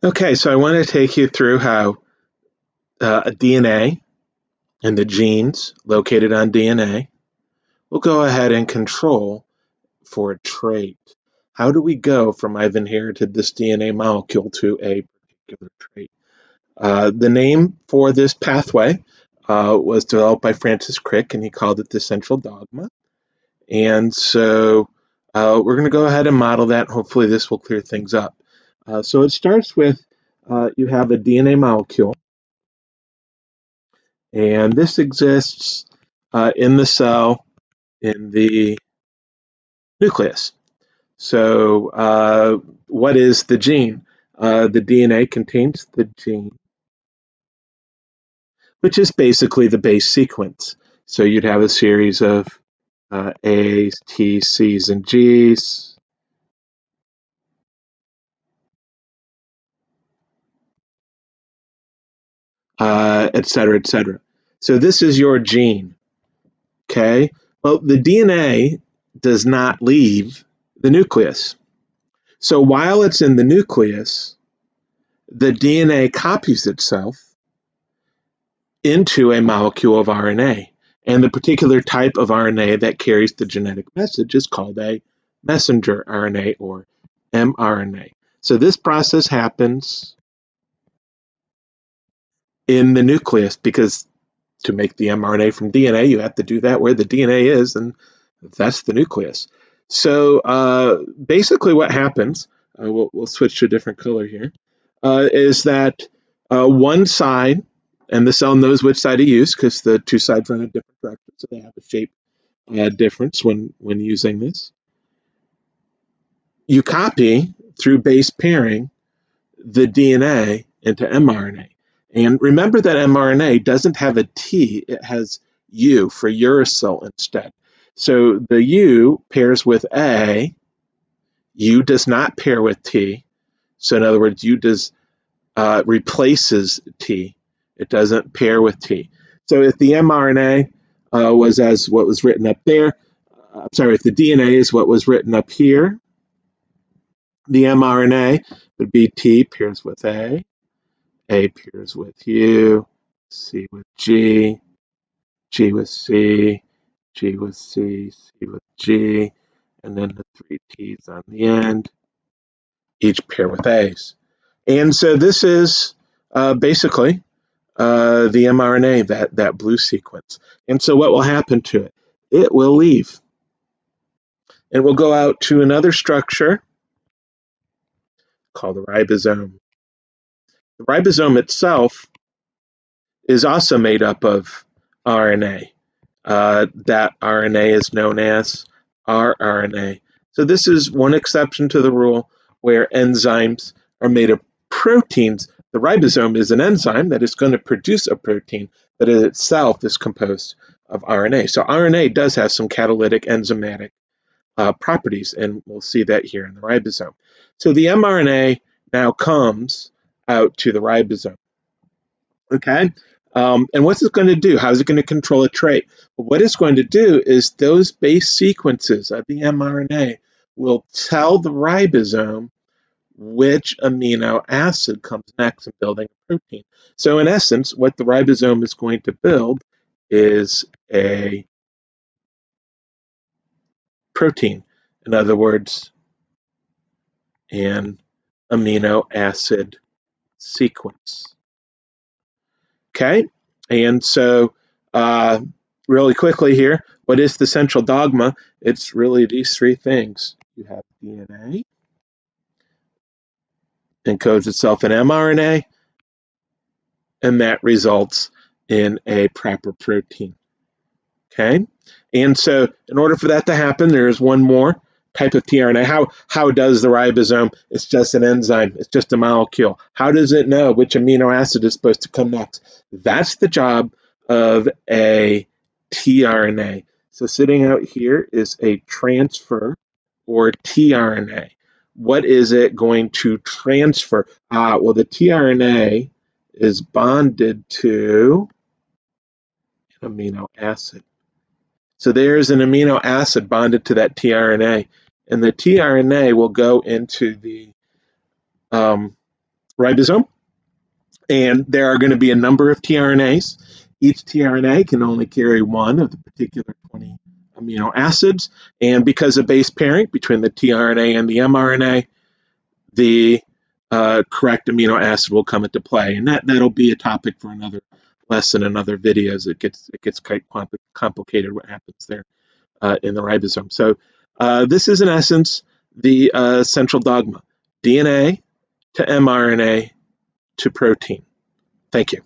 Okay, so I want to take you through how a DNA and the genes located on DNA will go ahead and control for a trait. How do we go from I've inherited this DNA molecule to a particular trait? The name for this pathway was developed by Francis Crick, and he called it the Central Dogma. And so we're going to go ahead and model that. Hopefully, this will clear things up. So it starts with you have a DNA molecule, and this exists in the cell in the nucleus. So, what is the gene? The DNA contains the gene, which is basically the base sequence. So, you'd have a series of A's, T's, C's, and G's. Et cetera, et cetera. So, this is your gene. Okay. Well, the DNA does not leave the nucleus. So, while it's in the nucleus, the DNA copies itself into a molecule of RNA. And the particular type of RNA that carries the genetic message is called a messenger RNA or mRNA. So this process happens in the nucleus because to make the mRNA from DNA, you have to do that where the DNA is, and that's the nucleus. So basically, what happens, we'll switch to a different color here, is that one side, and the cell knows which side to use because the two sides run in different directions, so they have a shape difference when using this. You copy through base pairing the DNA into mRNA. And remember that mRNA doesn't have a T, it has U for uracil instead. So the U pairs with A, U does not pair with T. So in other words, U does replaces T. It doesn't pair with T. So if the mRNA was as what was written up there, if the DNA is what was written up here, the mRNA would be T pairs with A pairs with U, C with G, G with C, G with C, C with G, and then the three T's on the end, each pair with A's. And so this is basically the mRNA, that blue sequence. And so what will happen to it? It will leave. And we'll go out to another structure called the ribosome. The ribosome itself is also made up of RNA. That RNA is known as rRNA. So this is one exception to the rule where enzymes are made of proteins. The ribosome is an enzyme that is going to produce a protein that in itself is composed of RNA. So RNA does have some catalytic enzymatic properties, and we'll see that here in the ribosome. So the mRNA now comes out to the ribosome. Okay. And what's it going to do? How is it going to control a trait? Well, what it's going to do is those base sequences of the mRNA will tell the ribosome which amino acid comes next in building a protein. So in essence, what the ribosome is going to build is a protein. In other words, an amino acid sequence. Okay, and so really quickly here, what is the central dogma? It's really these three things. You have DNA, encodes itself in mRNA, and that results in a proper protein. Okay, and so in order for that to happen, there is one more type of tRNA. How does the ribosome? It's just an enzyme. It's just a molecule. How does it know which amino acid is supposed to come next? That's the job of a tRNA. So sitting out here is a transfer or tRNA. What is it going to transfer? Well, the tRNA is bonded to an amino acid. So there's an amino acid bonded to that tRNA, and the tRNA will go into the ribosome, and there are going to be a number of tRNAs. Each tRNA can only carry one of the particular 20 amino acids, and because of base pairing between the tRNA and the mRNA, the correct amino acid will come into play, and that'll be a topic for another lesson and other videos. It gets quite complicated what happens there in the ribosome. So this is in essence the central dogma: DNA to mRNA to protein. Thank you.